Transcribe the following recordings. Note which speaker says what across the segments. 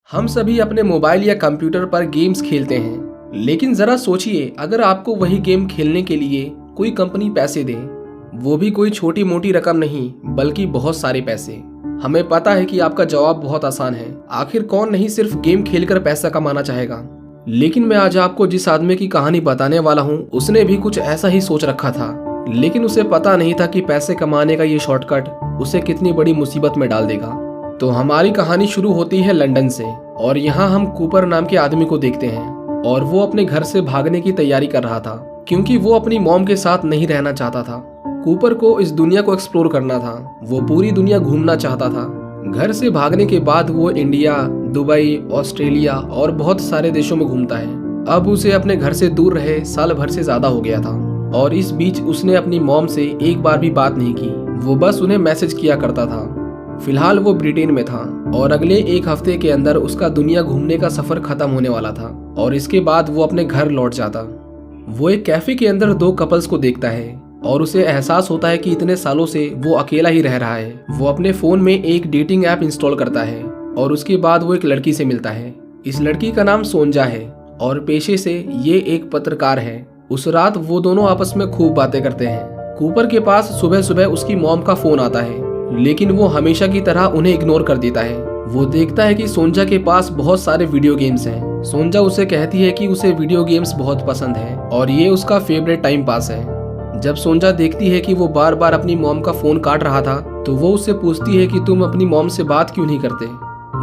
Speaker 1: हम सभी अपने मोबाइल या कंप्यूटर पर गेम्स खेलते हैं, लेकिन जरा सोचिए अगर आपको वही गेम खेलने के लिए कोई कंपनी पैसे दे, वो भी कोई छोटी मोटी रकम नहीं बल्कि बहुत सारे पैसे। हमें पता है कि आपका जवाब बहुत आसान है, आखिर कौन नहीं सिर्फ गेम खेलकर पैसा कमाना चाहेगा। लेकिन मैं आज आपको जिस आदमी की कहानी बताने वाला हूँ उसने भी कुछ ऐसा ही सोच रखा था, लेकिन उसे पता नहीं था कि पैसे कमाने का ये शॉर्टकट उसे कितनी बड़ी मुसीबत में डाल देगा। तो हमारी कहानी शुरू होती है लंदन से, और यहाँ हम कूपर नाम के आदमी को देखते हैं और वो अपने घर से भागने की तैयारी कर रहा था क्योंकि वो अपनी मॉम के साथ नहीं रहना चाहता था। कूपर को इस दुनिया को एक्सप्लोर करना था, वो पूरी दुनिया घूमना चाहता था। घर से भागने के बाद वो इंडिया, दुबई, ऑस्ट्रेलिया और बहुत सारे देशों में घूमता है। अब उसे अपने घर से दूर रहे साल भर से ज्यादा हो गया था और इस बीच उसने अपनी मॉम से एक बार भी बात नहीं की, वो बस उन्हें मैसेज किया करता था। फिलहाल वो ब्रिटेन में था और अगले एक हफ्ते के अंदर उसका दुनिया घूमने का सफर खत्म होने वाला था और इसके बाद वो अपने घर लौट जाता। वो एक कैफे के अंदर दो कपल्स को देखता है और उसे एहसास होता है कि इतने सालों से वो अकेला ही रह रहा है। वो अपने फोन में एक डेटिंग ऐप इंस्टॉल करता है और उसके बाद वो एक लड़की से मिलता है। इस लड़की का नाम सोंजा है और पेशे से ये एक पत्रकार है। उस रात वो दोनों आपस में खूब बातें करते हैं। कूपर के पास सुबह सुबह उसकी मॉम का फोन आता है, लेकिन वो हमेशा की तरह उन्हें इग्नोर कर देता है। वो देखता है कि सोंजा के पास बहुत सारे वीडियो गेम्स हैं। सोंजा उसे कहती है कि उसे वीडियो गेम्स बहुत पसंद है और ये उसका फेवरेट टाइम पास है। जब सोंजा देखती है कि वो बार बार अपनी मॉम का फोन काट रहा था तो वो उससे पूछती है कि तुम अपनी मॉम से बात क्यों नहीं करते।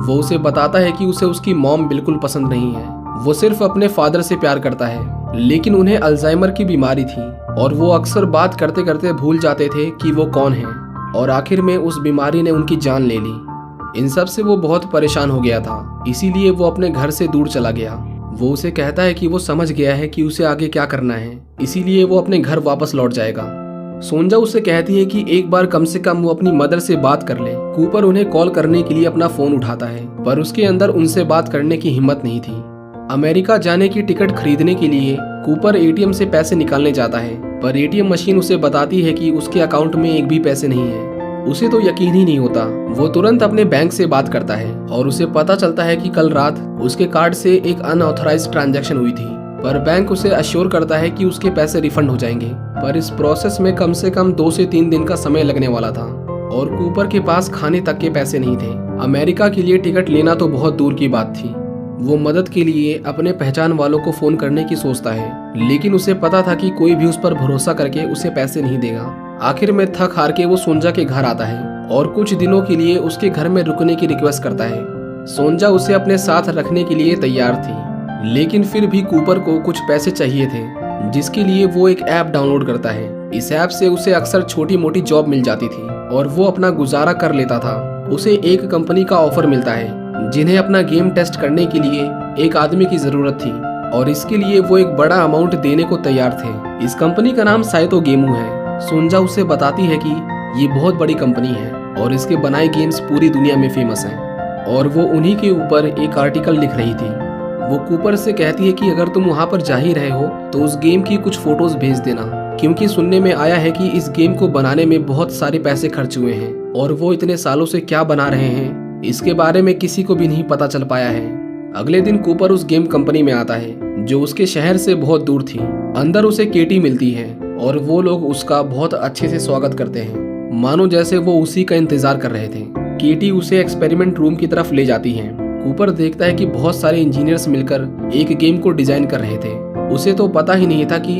Speaker 1: वो उसे बताता है कि उसे उसकी मॉम बिल्कुल पसंद नहीं है, वो सिर्फ अपने फादर से प्यार करता है, लेकिन उन्हें अल्जाइमर की बीमारी थी और वो अक्सर बात करते करते भूल जाते थे कि वो कौन है और आखिर में उस बीमारी ने उनकी जान ले ली। इन सब से वो बहुत परेशान हो गया था, इसीलिए वो अपने घर से दूर चला गया। वो उसे कहता है कि वो समझ गया है कि उसे आगे क्या करना है, इसीलिए वो अपने घर वापस लौट जाएगा। सोंजा उसे कहती है कि एक बार कम से कम वो अपनी मदर से बात कर ले। कूपर उन्हें कॉल करने के लिए अपना फोन उठाता है, पर उसके अंदर उनसे बात करने की हिम्मत नहीं थी। अमेरिका जाने की टिकट खरीदने के लिए कूपर एटीएम से पैसे निकालने जाता है, पर एटीएम मशीन उसे बताती है कि उसके अकाउंट में एक भी पैसे नहीं है। उसे तो यकीन ही नहीं होता। वो तुरंत अपने बैंक से बात करता है और उसे पता चलता है कि कल रात उसके कार्ड से एक अनऑथराइज्ड ट्रांजैक्शन हुई थी, पर बैंक उसे अश्योर करता है कि उसके पैसे रिफंड हो जाएंगे। पर इस प्रोसेस में कम से कम 2 से 3 दिन का समय लगने वाला था और कूपर के पास खाने तक के पैसे नहीं थे। अमेरिका के लिए टिकट लेना तो बहुत दूर की बात थी। वो मदद के लिए अपने पहचान वालों को फोन करने की सोचता है, लेकिन उसे पता था कि कोई भी उस पर भरोसा करके उसे पैसे नहीं देगा। आखिर में थक हार के वो सोंजा के घर आता है और कुछ दिनों के लिए उसके घर में रुकने की रिक्वेस्ट करता है। सोंजा उसे अपने साथ रखने के लिए तैयार थी, लेकिन फिर भी कूपर को कुछ पैसे चाहिए थे, जिसके लिए वो एक ऐप डाउनलोड करता है। इस ऐप से उसे अक्सर छोटी मोटी जॉब मिल जाती थी और वो अपना गुजारा कर लेता था। उसे एक कंपनी का ऑफर मिलता है जिन्हें अपना गेम टेस्ट करने के लिए एक आदमी की जरूरत थी और इसके लिए वो एक बड़ा अमाउंट देने को तैयार थे। इस कंपनी का नाम साइतो गेमू है। सोंजा उसे बताती है कि ये बहुत बड़ी कंपनी है और इसके बनाए गेम्स पूरी दुनिया में फेमस हैं और वो उन्हीं के ऊपर एक आर्टिकल लिख रही थी। वो कूपर से कहती है कि अगर तुम वहाँ पर जा ही रहे हो तो उस गेम की कुछ फोटोज भेज देना, क्योंकि सुनने में आया है कि इस गेम को बनाने में बहुत सारे पैसे खर्च हुए हैं और वो इतने सालों से क्या बना रहे हैं इसके बारे में किसी को भी नहीं पता चल पाया है। अगले दिन कूपर उस गेम कंपनी में आता है जो उसके शहर से बहुत दूर थी। अंदर उसे केटी मिलती है और वो लोग उसका बहुत अच्छे से स्वागत करते हैं, मानो जैसे वो उसी का इंतजार कर रहे थे। केटी उसे एक्सपेरिमेंट रूम की तरफ ले जाती है। कूपर देखता है कि बहुत सारे इंजीनियर्स मिलकर एक गेम को डिजाइन कर रहे थे। उसे तो पता ही नहीं था कि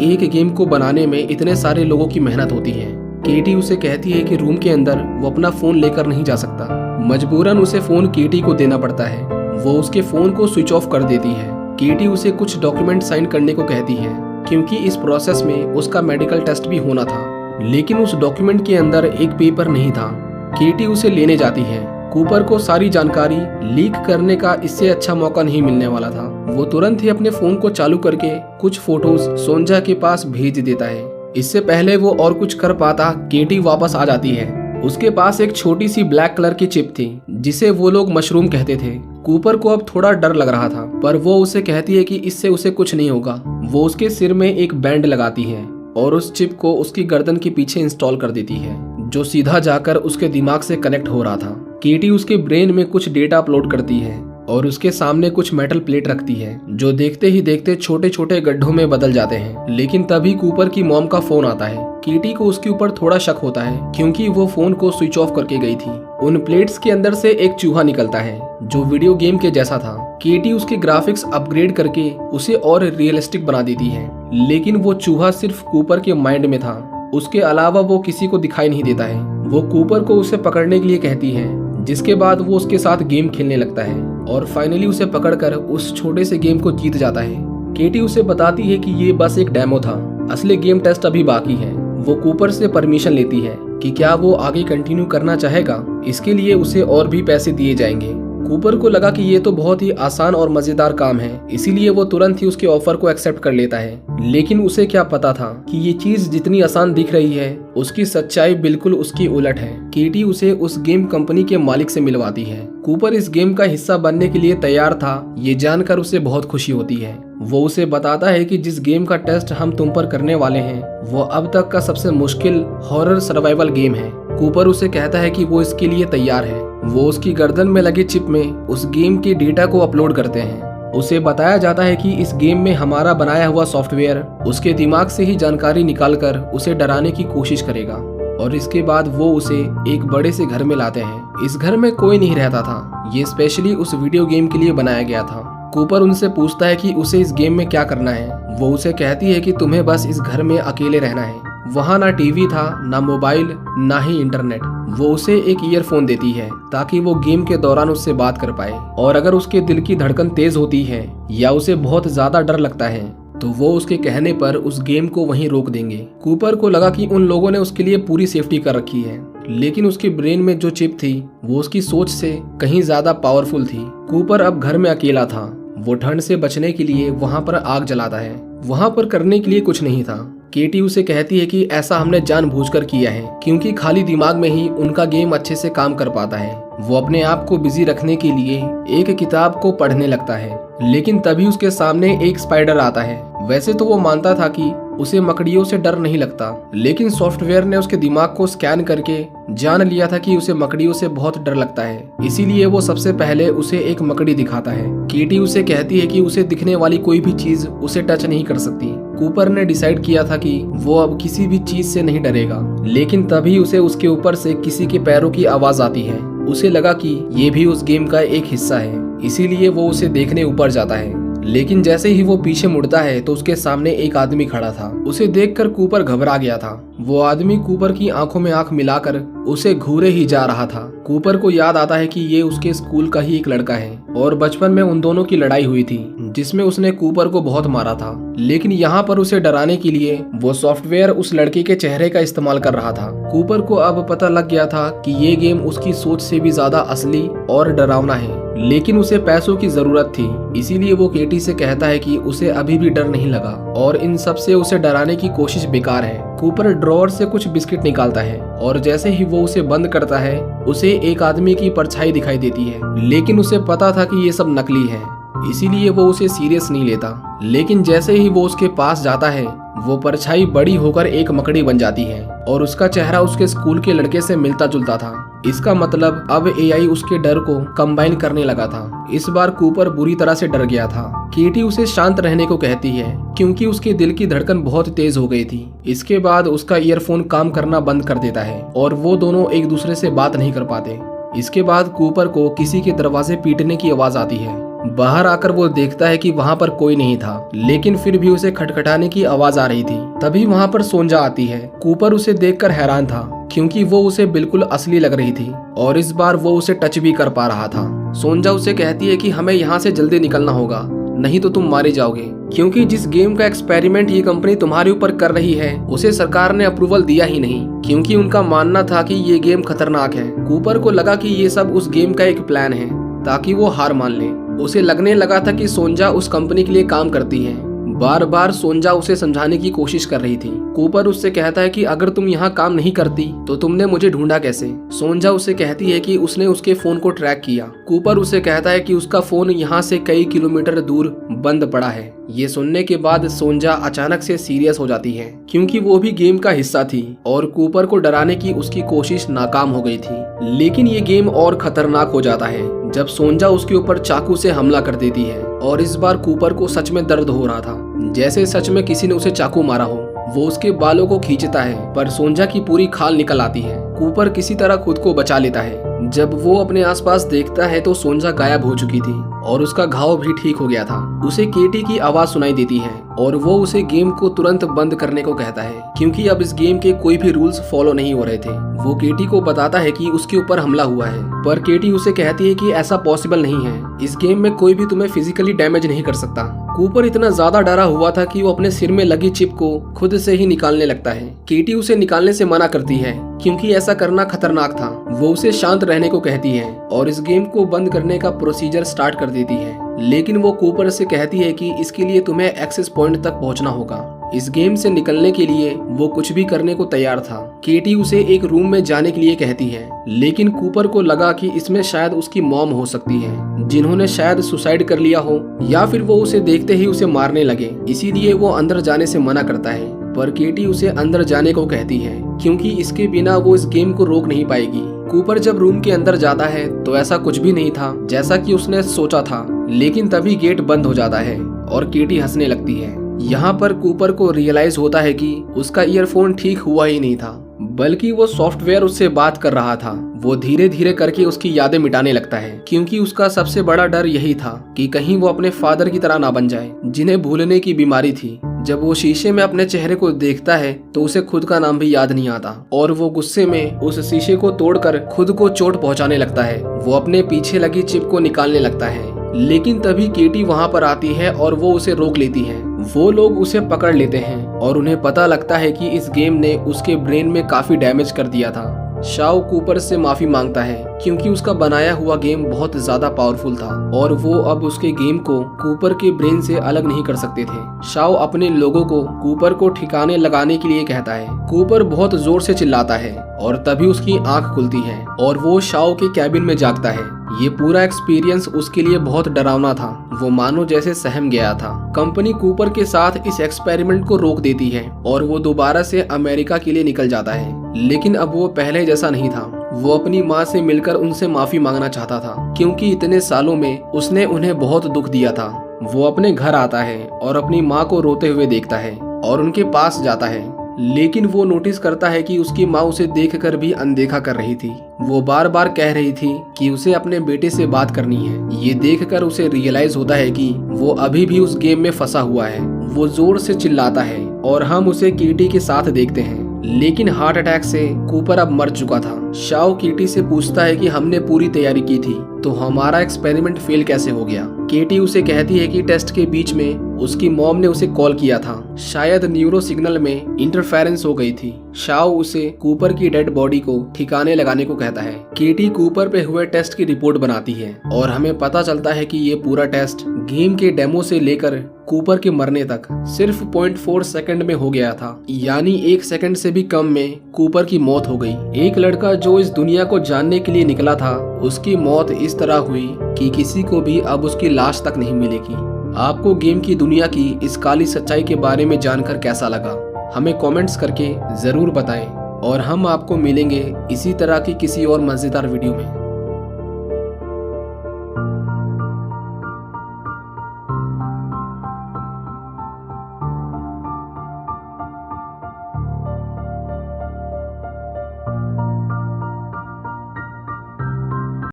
Speaker 1: एक गेम को बनाने में इतने सारे लोगों की मेहनत होती है। केटी उसे कहती है कि रूम के अंदर वो अपना फोन लेकर नहीं जा सकता। मजबूरन उसे फोन केटी को देना पड़ता है। वो उसके फोन को स्विच ऑफ कर देती है। केटी उसे कुछ डॉक्यूमेंट साइन करने को कहती है, क्योंकि इस प्रोसेस में उसका मेडिकल टेस्ट भी होना था, लेकिन उस डॉक्यूमेंट के अंदर एक पेपर नहीं था। केटी उसे लेने जाती है। कूपर को सारी जानकारी लीक करने का इससे अच्छा मौका नहीं मिलने वाला था। वो तुरंत ही अपने फोन को चालू करके कुछ फोटोज सोंजा के पास भेज देता है। इससे पहले वो और कुछ कर पाता, केटी वापस आ जाती है। उसके पास एक छोटी सी ब्लैक कलर की चिप थी जिसे वो लोग मशरूम कहते थे। कूपर को अब थोड़ा डर लग रहा था, पर वो उसे कहती है कि इससे उसे कुछ नहीं होगा। वो उसके सिर में एक बैंड लगाती है और उस चिप को उसकी गर्दन के पीछे इंस्टॉल कर देती है, जो सीधा जाकर उसके दिमाग से कनेक्ट हो रहा था। केटी उसके ब्रेन में कुछ डेटा अपलोड करती है और उसके सामने कुछ मेटल प्लेट रखती है जो देखते ही देखते छोटे छोटे गड्ढों में बदल जाते हैं। लेकिन तभी कूपर की मॉम का फोन आता है। कीटी को उसके ऊपर थोड़ा शक होता है क्योंकि वो फोन को स्विच ऑफ करके गई थी। उन प्लेट्स के अंदर से एक चूहा निकलता है जो वीडियो गेम के जैसा था। कीटी उसके ग्राफिक्स अपग्रेड करके उसे और रियलिस्टिक बना देती है, लेकिन वो चूहा सिर्फ कूपर के माइंड में था, उसके अलावा वो किसी को दिखाई नहीं देता है। वो कूपर को उसे पकड़ने के लिए कहती है, जिसके बाद वो उसके साथ गेम खेलने लगता है और फाइनली उसे पकड़कर उस छोटे से गेम को जीत जाता है। केटी उसे बताती है कि ये बस एक डेमो था, असली गेम टेस्ट अभी बाकी है। वो कूपर से परमिशन लेती है कि क्या वो आगे कंटिन्यू करना चाहेगा। इसके लिए उसे और भी पैसे दिए जाएंगे। कूपर को लगा कि ये तो बहुत ही आसान और मजेदार काम है, इसीलिए वो तुरंत ही उसके ऑफर को एक्सेप्ट कर लेता है। लेकिन उसे क्या पता था कि ये चीज जितनी आसान दिख रही है उसकी सच्चाई बिल्कुल उसकी उलट है। केटी उसे उस गेम कंपनी के मालिक से मिलवाती है। कूपर इस गेम का हिस्सा बनने के लिए तैयार था, ये जानकर उसे बहुत खुशी होती है। वो उसे बताता है कि जिस गेम का टेस्ट हम तुम पर करने वाले हैं वो अब तक का सबसे मुश्किल हॉरर सर्वाइवल गेम है। कूपर उसे कहता है कि वो इसके लिए तैयार है। वो उसकी गर्दन में लगे चिप में उस गेम के डेटा को अपलोड करते हैं। उसे बताया जाता है कि इस गेम में हमारा बनाया हुआ सॉफ्टवेयर उसके दिमाग से ही जानकारी निकालकर उसे डराने की कोशिश करेगा। और इसके बाद वो उसे एक बड़े से घर में लाते हैं। इस घर में कोई नहीं रहता था, ये स्पेशली उस वीडियो गेम के लिए बनाया गया था। कूपर उनसे पूछता है कि उसे इस गेम में क्या करना है। वो उसे कहती है कि तुम्हें बस इस घर में अकेले रहना है। वहाँ ना टीवी था, ना मोबाइल, ना ही इंटरनेट। वो उसे एक ईयरफोन देती है ताकि वो गेम के दौरान उससे बात कर पाए, और अगर उसके दिल की धड़कन तेज होती है या उसे बहुत ज्यादा डर लगता है तो वो उसके कहने पर उस गेम को वहीं रोक देंगे। कूपर को लगा कि उन लोगों ने उसके लिए पूरी सेफ्टी कर रखी है, लेकिन उसकी ब्रेन में जो चिप थी वो उसकी सोच से कहीं ज्यादा पावरफुल थी। कूपर अब घर में अकेला था। वो ठंड से बचने के लिए वहाँ पर आग जलाता है। वहाँ पर करने के लिए कुछ नहीं था। केटी उसे कहती है कि ऐसा हमने जानबूझकर किया है क्योंकि खाली दिमाग में ही उनका गेम अच्छे से काम कर पाता है। वो अपने आप को बिजी रखने के लिए एक किताब को पढ़ने लगता है, लेकिन तभी उसके सामने एक स्पाइडर आता है। वैसे तो वो मानता था कि उसे मकड़ियों से डर नहीं लगता, लेकिन सॉफ्टवेयर ने उसके दिमाग को स्कैन करके जान लिया था कि उसे मकड़ियों से बहुत डर लगता है। इसीलिए वो सबसे पहले उसे एक मकड़ी दिखाता है। केटी उसे कहती है कि उसे दिखने वाली कोई भी चीज उसे टच नहीं कर सकती। कूपर ने डिसाइड किया था कि वो अब किसी भी चीज से नहीं डरेगा, लेकिन तभी उसे उसके ऊपर से किसी के पैरों की आवाज आती है। उसे लगा कि ये भी उस गेम का एक हिस्सा है, इसीलिए वो उसे देखने ऊपर जाता है। लेकिन जैसे ही वो पीछे मुड़ता है तो उसके सामने एक आदमी खड़ा था। उसे देखकर कूपर घबरा गया था। वो आदमी कूपर की आंखों में आंख मिलाकर उसे घूरे ही जा रहा था। कूपर को याद आता है कि ये उसके स्कूल का ही एक लड़का है और बचपन में उन दोनों की लड़ाई हुई थी जिसमें उसने कूपर को बहुत मारा था। लेकिन यहाँ पर उसे डराने के लिए वो सॉफ्टवेयर उस लड़के के चेहरे का इस्तेमाल कर रहा था। कूपर को अब पता लग गया था कि ये गेम उसकी सोच से भी ज्यादा असली और डरावना है, लेकिन उसे पैसों की जरूरत थी। इसीलिए वो केटी से कहता है कि उसे अभी भी डर नहीं लगा और इन सब से उसे डराने की कोशिश बेकार है। कूपर ड्रॉअर से कुछ बिस्किट निकालता है और जैसे ही वो उसे बंद करता है उसे एक आदमी की परछाई दिखाई देती है, लेकिन उसे पता था कि ये सब नकली है, इसीलिए वो उसे सीरियस नहीं लेता। लेकिन जैसे ही वो उसके पास जाता है वो परछाई बड़ी होकर एक मकड़ी बन जाती है और उसका चेहरा उसके स्कूल के लड़के से मिलता जुलता था। इसका मतलब अब एआई उसके डर को कंबाइन करने लगा था। इस बार कूपर बुरी तरह से डर गया था। केटी उसे शांत रहने को कहती है क्योंकि उसके दिल की धड़कन बहुत तेज हो गई थी। इसके बाद उसका ईयरफोन काम करना बंद कर देता है और वो दोनों एक दूसरे से बात नहीं कर पाते। इसके बाद कूपर को किसी के दरवाजे पीटने की आवाज आती है। बाहर आकर वो देखता है कि वहाँ पर कोई नहीं था, लेकिन फिर भी उसे खटखटाने की आवाज आ रही थी। तभी वहाँ पर सोंजा आती है। कूपर उसे देखकर हैरान था क्योंकि वो उसे बिल्कुल असली लग रही थी और इस बार वो उसे टच भी कर पा रहा था। सोंजा उसे कहती है कि हमें यहाँ से जल्दी निकलना होगा, नहीं तो तुम मारे जाओगे, क्योंकि जिस गेम का एक्सपेरिमेंट ये कंपनी तुम्हारे ऊपर कर रही है उसे सरकार ने अप्रूवल दिया ही नहीं, क्योंकि उनका मानना था कि ये गेम खतरनाक है। कूपर को लगा कि ये सब उस गेम का एक प्लान है ताकि वो हार मान ले। उसे लगने लगा था कि सोंजा उस कंपनी के लिए काम करती है। बार बार सोंजा उसे समझाने की कोशिश कर रही थी। कूपर उससे कहता है कि अगर तुम यहाँ काम नहीं करती तो तुमने मुझे ढूंढा कैसे। सोंजा उसे कहती है कि उसने उसके फोन को ट्रैक किया। कूपर उसे कहता है कि उसका फोन यहाँ से कई किलोमीटर दूर बंद पड़ा है ये सुनने के बाद सोंजा अचानक से सीरियस हो जाती है क्योंकि वो भी गेम का हिस्सा थी और कूपर को डराने की उसकी कोशिश नाकाम हो गई थी। लेकिन ये गेम और खतरनाक हो जाता है जब सोंजा उसके ऊपर चाकू से हमला कर देती है और इस बार कूपर को सच में दर्द हो रहा था, जैसे सच में किसी ने उसे चाकू मारा हो। वो उसके बालों को खींचता है पर सोंजा की पूरी खाल निकल आती है। कूपर किसी तरह खुद को बचा लेता है। जब वो अपने आसपास देखता है तो सोंजा गायब हो चुकी थी और उसका घाव भी ठीक हो गया था। उसे केटी की आवाज सुनाई देती है और वो उसे गेम को तुरंत बंद करने को कहता है क्योंकि अब इस गेम के कोई भी रूल्स फॉलो नहीं हो रहे थे। वो केटी को बताता है कि उसके ऊपर हमला हुआ है पर केटी उसे कहती है कि ऐसा पॉसिबल नहीं है, इस गेम में कोई भी तुम्हें फिजिकली डैमेज नहीं कर सकता। कूपर इतना ज्यादा डरा हुआ था कि वो अपने सिर में लगी चिप को खुद से ही निकालने लगता है। केटी उसे निकालने से मना करती है क्योंकि ऐसा करना खतरनाक था। वो उसे शांत रहने को कहती है और इस गेम को बंद करने का प्रोसीजर स्टार्ट कर देती है, लेकिन वो कूपर से कहती है कि इसके लिए तुम्हें एक्सेस पॉइंट तक पहुंचना होगा। इस गेम से निकलने के लिए वो कुछ भी करने को तैयार था। केटी उसे एक रूम में जाने के लिए कहती है, लेकिन कूपर को लगा कि इसमें शायद उसकी मॉम हो सकती है जिन्होंने शायद सुसाइड कर लिया हो या फिर वो उसे देखते ही उसे मारने लगे, इसीलिए वो अंदर जाने से मना करता है। पर केटी उसे अंदर जाने को कहती है क्योंकि इसके बिना वो इस गेम को रोक नहीं पाएगी। कूपर जब रूम के अंदर जाता है तो ऐसा कुछ भी नहीं था जैसा कि उसने सोचा था, लेकिन तभी गेट बंद हो जाता है और केटी हंसने लगती है। यहाँ पर कूपर को रियलाइज होता है कि उसका ईयरफोन ठीक हुआ ही नहीं था, बल्कि वो सॉफ्टवेयर उससे बात कर रहा था। वो धीरे धीरे करके उसकी यादें मिटाने लगता है क्योंकि उसका सबसे बड़ा डर यही था कि कहीं वो अपने फादर की तरह ना बन जाए जिन्हें भूलने की बीमारी थी। जब वो शीशे में अपने चेहरे को देखता है तो उसे खुद का नाम भी याद नहीं आता और वो गुस्से में उस शीशे को तोड़कर खुद को चोट पहुंचाने लगता है। वो अपने पीछे लगी चिप को निकालने लगता है, लेकिन तभी केटी वहां पर आती है और वो उसे रोक लेती है। वो लोग उसे पकड़ लेते हैं और उन्हें पता लगता है कि इस गेम ने उसके ब्रेन में काफी डैमेज कर दिया था। शाओ कूपर से माफी मांगता है क्योंकि उसका बनाया हुआ गेम बहुत ज्यादा पावरफुल था और वो अब उसके गेम को कूपर के ब्रेन से अलग नहीं कर सकते थे। शाओ अपने लोगों को कूपर को ठिकाने लगाने के लिए कहता है। कूपर बहुत जोर से चिल्लाता है और तभी उसकी आंख खुलती है और वो शाओ के कैबिन में जागता है। ये पूरा एक्सपीरियंस उसके लिए बहुत डरावना था। वो मानो जैसे सहम गया था। कंपनी कूपर के साथ इस एक्सपेरिमेंट को रोक देती है और वो दोबारा से अमेरिका के लिए निकल जाता है, लेकिन अब वो पहले जैसा नहीं था। वो अपनी माँ से मिलकर उनसे माफी मांगना चाहता था क्योंकि इतने सालों में उसने उन्हें बहुत दुख दिया था। वो अपने घर आता है और अपनी माँ को रोते हुए देखता है और उनके पास जाता है, लेकिन वो नोटिस करता है कि उसकी माँ उसे देखकर भी अनदेखा कर रही थी। वो बार बार कह रही थी कि उसे अपने बेटे से बात करनी है। ये देखकर उसे रियलाइज होता है कि वो अभी भी उस गेम में फंसा हुआ है। वो जोर से चिल्लाता है और हम उसे कीटी के साथ देखते हैं, लेकिन हार्ट अटैक से कूपर अब मर चुका था। शाओ कीटी से पूछता है कि हमने पूरी तैयारी की थी तो हमारा एक्सपेरिमेंट फेल कैसे हो गया। केटी उसे कहती है कि टेस्ट के बीच में उसकी मॉम ने उसे कॉल किया था, शायद न्यूरो सिग्नल में इंटरफेरेंस हो गई थी। शाओ उसे कूपर की डेड बॉडी को ठिकाने लगाने को कहता है। केटी कूपर पे हुए टेस्ट की रिपोर्ट बनाती है और हमें पता चलता है कि ये पूरा टेस्ट गेम के डेमो से लेकर कूपर के मरने तक सिर्फ 0.4 सेकंड में हो गया था, यानी 1 सेकंड से भी कम में कूपर की मौत हो गई। एक लड़का जो इस दुनिया को जानने के लिए निकला था, उसकी मौत इस तरह हुई कि किसी को भी अब उसकी लाश तक नहीं मिलेगी। आपको गेम की दुनिया की इस काली सच्चाई के बारे में जानकर कैसा लगा, हमें कमेंट्स करके जरूर बताएं और हम आपको मिलेंगे इसी तरह की किसी और मजेदार वीडियो में।